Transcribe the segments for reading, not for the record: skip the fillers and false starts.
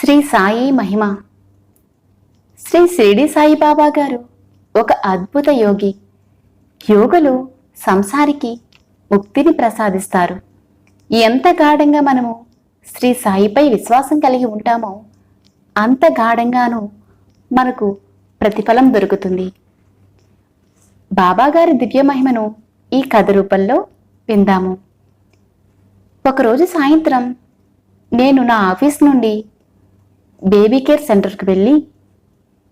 శ్రీ సాయి మహిమ. శ్రీ షిరిడి సాయిబాబా గారు ఒక అద్భుత యోగి. యోగులు సంసారికి ముక్తిని ప్రసాదిస్తారు. ఎంత గాఢంగా మనము శ్రీ సాయిపై విశ్వాసం కలిగి ఉంటామో అంత గాఢంగానూ మనకు ప్రతిఫలం దొరుకుతుంది. బాబాగారి దివ్య మహిమను ఈ కథ రూపంలో విందాము. ఒకరోజు సాయంత్రం నేను నా ఆఫీస్ నుండి బేబీ కేర్ సెంటర్కి వెళ్ళి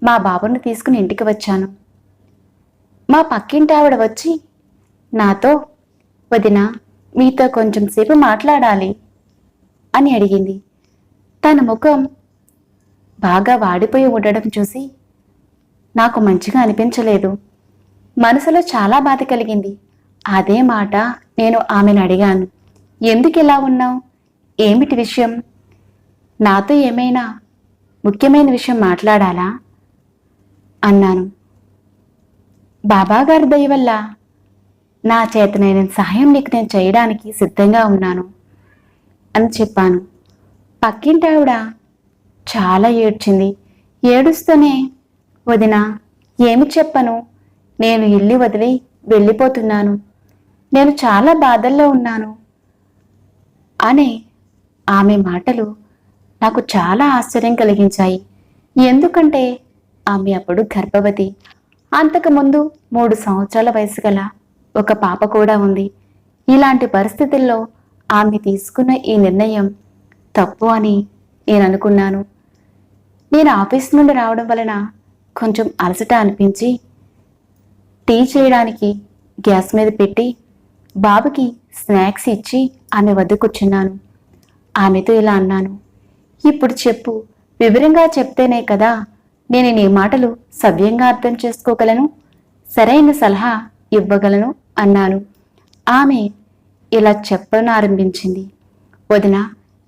మా బాబుని తీసుకుని ఇంటికి వచ్చాను. మా పక్కింటి ఆవిడ వచ్చి నాతో, వదిన, మీతో కొంచెం సేపు మాట్లాడాలి అని అడిగింది. తన ముఖం బాగా వాడిపోయి ఉండడం చూసి నాకు మంచిగా అనిపించలేదు. మనసులో చాలా బాధ కలిగింది. అదే మాట నేను ఆమెను అడిగాను. ఎందుకు ఇలా ఉన్నావు? ఏమిటి విషయం? నాతో ఏమైనా ముఖ్యమైన విషయం మాట్లాడాలా అన్నాను. బాబాగారి దయ వల్ల నా చేతనైన సహాయం నీకు నేను చేయడానికి సిద్ధంగా ఉన్నాను అని చెప్పాను. పక్కింటి ఆవిడ చాలా ఏడ్చింది. ఏడుస్తూనే, వదిన, ఏమి చెప్పను, నేను ఇల్లు వదిలి వెళ్ళిపోతున్నాను, నేను చాలా బాధల్లో ఉన్నాను అనే ఆమె మాటలు నాకు చాలా ఆశ్చర్యం కలిగించాయి. ఎందుకంటే ఆమె అప్పుడు గర్భవతి. అంతకుముందు 3 సంవత్సరాల వయసు గల ఒక పాప కూడా ఉంది. ఇలాంటి పరిస్థితుల్లో ఆమె తీసుకున్న ఈ నిర్ణయం తప్పు అని నేను అనుకున్నాను. నేను ఆఫీస్ నుండి రావడం వలన కొంచెం అలసట అనిపించి టీ చేయడానికి గ్యాస్ మీద పెట్టి బాబుకి స్నాక్స్ ఇచ్చి ఆమె వద్ద కూర్చున్నాను. ఆమెతో ఇలా అన్నాను, ఇప్పుడు చెప్పు, వివరంగా చెప్తేనే కదా నేను నీ మాటలు సవ్యంగా అర్థం చేసుకోగలను, సరైన సలహా ఇవ్వగలను అన్నాను. ఆమె ఇలా చెప్పనారంభించింది. వదిన,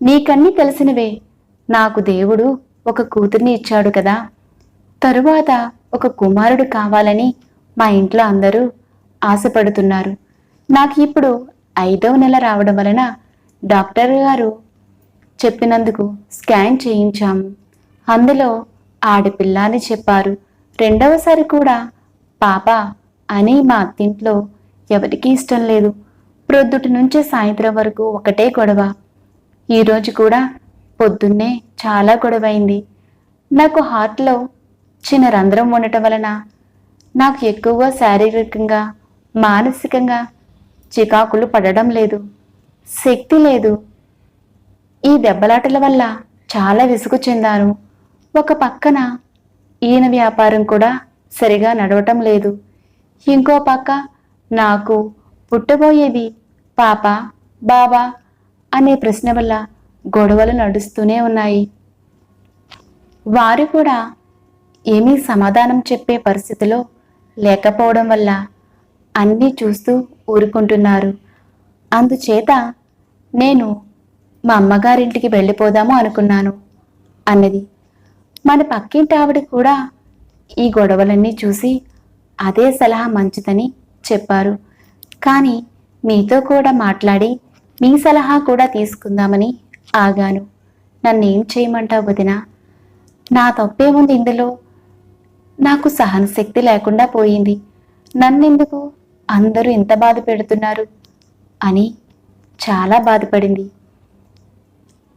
నీకన్నీ తెలిసినవే. నాకు దేవుడు ఒక కూతుర్ని ఇచ్చాడు కదా. తరువాత ఒక కుమారుడు కావాలని మా ఇంట్లో అందరూ ఆశపడుతున్నారు. నాకు ఇప్పుడు 5వ నెల రావడం వలన డాక్టర్ గారు చెప్పినందుకు స్కాన్ చేయించాము. అందులో ఆడపిల్ల అని చెప్పారు. 2వసారి కూడా పాప అని మా అత్తింట్లో ఎవరికీ ఇష్టం లేదు. ప్రొద్దుటి నుంచి సాయంత్రం వరకు ఒకటే గొడవ. ఈరోజు కూడా పొద్దున్నే చాలా గొడవైంది. నాకు హార్ట్లో చిన్న రంధ్రం ఉండటం వలన నాకు ఎక్కువగా శారీరకంగా మానసికంగా చికాకులు పడడం లేదు, శక్తి లేదు. ఈ దెబ్బలాటల వల్ల చాలా విసుగు చెందాను. ఒక పక్కన ఈయన వ్యాపారం కూడా సరిగా నడవటం లేదు. ఇంకో పక్క నాకు పుట్టబోయేది పాప, బాబా అనే ప్రశ్న వల్ల గొడవలు నడుస్తూనే ఉన్నాయి. వారు కూడా ఏమీ సమాధానం చెప్పే పరిస్థితిలో లేకపోవడం వల్ల అన్నీ చూస్తూ ఊరుకుంటున్నారు. అందుచేత నేను మా అమ్మగారింటికి వెళ్ళిపోదాము అనుకున్నాను అన్నది. మన పక్కింటి ఆవిడ కూడా ఈ గొడవలన్నీ చూసి అదే సలహా మంచిదని చెప్పారు. కానీ మీతో కూడా మాట్లాడి మీ సలహా కూడా తీసుకుందామని ఆగాను. నన్నేం చేయమంటావు వదిన? నా తప్పేముంది ఇందులో? నాకు సహనశక్తి లేకుండా పోయింది. నన్నెందుకు అందరూ ఇంత బాధ పెడుతున్నారు అని చాలా బాధపడింది.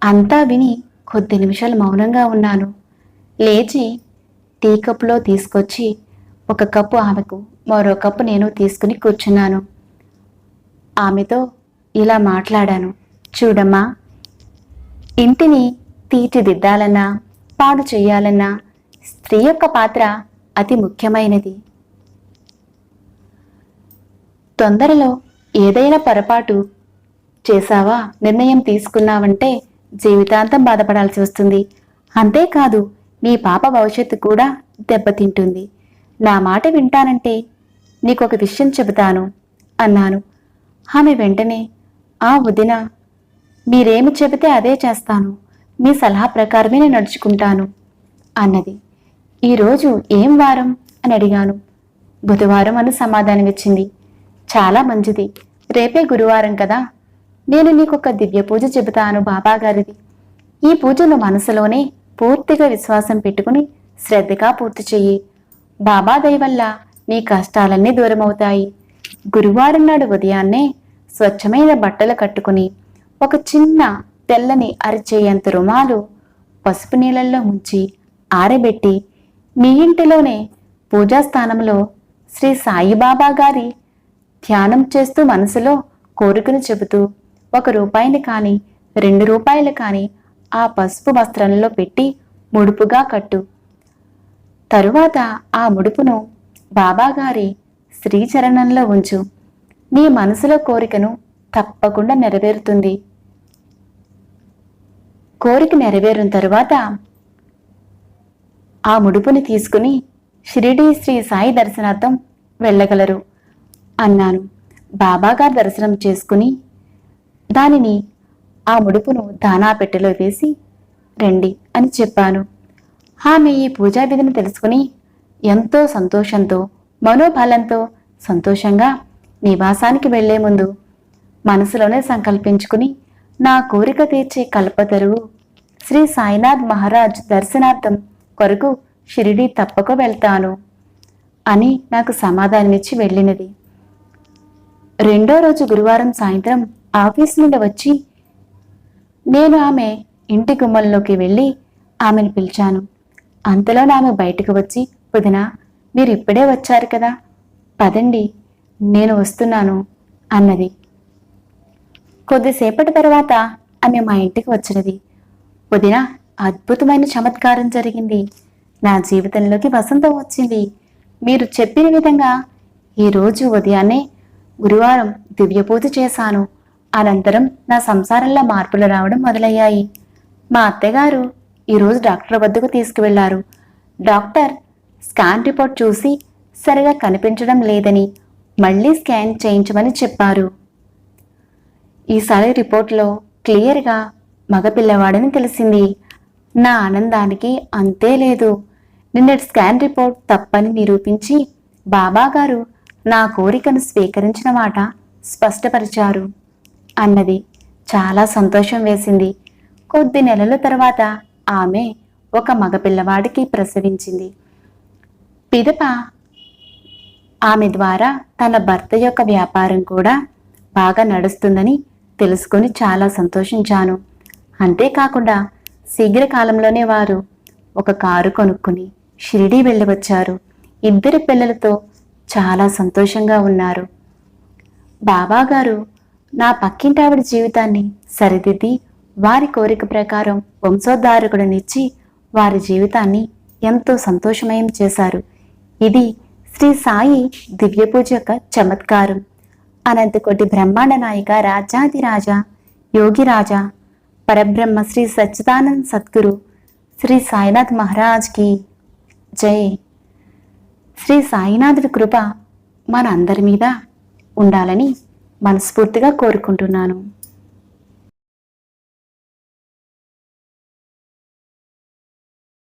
అంతా విని కొద్ది నిమిషాలు మౌనంగా ఉన్నాను. లేచి టీ కప్పులో తీసుకొచ్చి ఒక కప్పు ఆమెకు, మరో కప్పు నేను తీసుకుని కూర్చున్నాను. ఆమెతో ఇలా మాట్లాడాను. చూడమ్మా, ఇంటిని తీర్చిదిద్దాలన్నా పాడు చేయాలన్నా స్త్రీ యొక్క పాత్ర అతి ముఖ్యమైనది. తొందరలో ఏదైనా పొరపాటు చేశావా, నిర్ణయం తీసుకున్నావంటే జీవితాంతం బాధపడాల్సి వస్తుంది. అంతేకాదు, నీ పాప భవిష్యత్తు కూడా దెబ్బతింటుంది. నా మాట వింటానంటే నీకొక విషయం చెబుతాను అన్నాను. ఆమె వెంటనే, ఆ వదిన, మీరేమి చెబితే అదే చేస్తాను, మీ సలహా ప్రకారమే నేను నడుచుకుంటాను అన్నది. ఈరోజు ఏం వారం అని అడిగాను. బుధవారం అని సమాధానమిచ్చింది. చాలా మంచిది, రేపే గురువారం కదా. నేను నీకొక దివ్య పూజ చెబుతాను బాబాగారిది. ఈ పూజను మనసులోనే పూర్తిగా విశ్వాసం పెట్టుకుని శ్రద్ధగా పూర్తి చెయ్యి. బాబా దయ వల్ల నీ కష్టాలన్నీ దూరమవుతాయి. గురువారం నాడు ఉదయాన్నే స్వచ్ఛమైన బట్టలు కట్టుకుని ఒక చిన్న తెల్లని అరిచేయంత రుమాలు పసుపు నీళ్ళల్లో ముంచి ఆరబెట్టి మీ ఇంటిలోనే పూజాస్థానంలో శ్రీ సాయిబాబా గారి ధ్యానం చేస్తూ మనసులో కోరికను చెబుతూ ₹1 కానీ ₹2 కానీ ఆ పసుపు వస్త్రంలో పెట్టి ముడుపుగా కట్టు. తరువాత ఆ ముడుపును బాబాగారి శ్రీచరణంలో ఉంచు. నీ మనసులో కోరికను తప్పకుండా నెరవేరుతుంది. కోరిక నెరవేరిన తరువాత ఆ ముడుపుని తీసుకుని షిరిడీ శ్రీ సాయి దర్శనార్థం వెళ్ళగలరు అన్నాను. బాబాగారు దర్శనం చేసుకుని దానిని ఆ ముడుపును దానాపెట్టెలో వేసి రండి అని చెప్పాను. ఆమె ఈ పూజా విధిని తెలుసుకుని ఎంతో సంతోషంతో మనోబలంతో సంతోషంగా నివాసానికి వెళ్లే ముందు మనసులోనే సంకల్పించుకుని నా కోరిక తీర్చే కల్పతరువు శ్రీ సాయినాథ్ మహారాజ్ దర్శనార్థం కొరకు షిరిడీ తప్పక వెళ్తాను అని నాకు సమాధానమిచ్చి వెళ్ళినది. రెండో రోజు గురువారం సాయంత్రం ఆఫీస్ నుండి వచ్చి నేను ఆమె ఇంటి గుమ్మంలోకి వెళ్ళి ఆమెను పిలిచాను. అంతలో ఆమె బయటకు వచ్చి, వదినా, మీరు ఇప్పుడే వచ్చారు కదా, పదండి నేను వస్తున్నాను అన్నది. కొద్దిసేపటి తర్వాత ఆమె మా ఇంటికి వచ్చినది. వదినా, అద్భుతమైన చమత్కారం జరిగింది. నా జీవితంలోకి వసంతం వచ్చింది. మీరు చెప్పిన విధంగా ఈరోజు ఉదయాన్నే గురువారం దివ్య పూజ చేశాను. అనంతరం నా సంసారంలో మార్పులు రావడం మొదలయ్యాయి. మా అత్తగారు ఈరోజు డాక్టర్ వద్దకు తీసుకువెళ్లారు. డాక్టర్ స్కాన్ రిపోర్ట్ చూసి సరిగా కనిపించడం లేదని మళ్ళీ స్కాన్ చేయించమని చెప్పారు. ఈసారి రిపోర్ట్లో క్లియర్గా మగపిల్లవాడని తెలిసింది. నా ఆనందానికి అంతే లేదు. నిన్నటి స్కాన్ రిపోర్ట్ తప్పని నిరూపించి బాబాగారు నా కోరికను స్వీకరించిన మాట స్పష్టపరిచారు అన్నది. చాలా సంతోషం వేసింది. కొద్ది నెలల తర్వాత ఆమె ఒక మగపిల్లవాడికి ప్రసవించింది. పిదప ఆమె ద్వారా తన భర్త యొక్క వ్యాపారం కూడా బాగా నడుస్తుందని తెలుసుకొని చాలా సంతోషించాను. అంతేకాకుండా శీఘ్రకాలంలోనే వారు ఒక కారు కొనుక్కుని షిరిడీ వెళ్ళి వచ్చారు. 2 పిల్లలతో చాలా సంతోషంగా ఉన్నారు. బాబాగారు నా పక్కింటావిడ జీవితాన్ని సరిదిద్ది వారి కోరిక ప్రకారం వంశోద్ధారకుడినిచ్చి వారి జీవితాన్ని ఎంతో సంతోషమయం చేశారు. ఇది శ్రీ సాయి దివ్య పూజ యొక్క చమత్కారం. అనంతకోటి బ్రహ్మాండ నాయక రాజాదిరాజా యోగిరాజా పరబ్రహ్మ శ్రీ సచ్చిదానంద సద్గురు శ్రీ సాయినాథ్ మహారాజ్కి జై. శ్రీ సాయినాథుడి కృప మన అందరి మీద ఉండాలని మనస్ఫూర్తిగా కోరుకుంటున్నాను.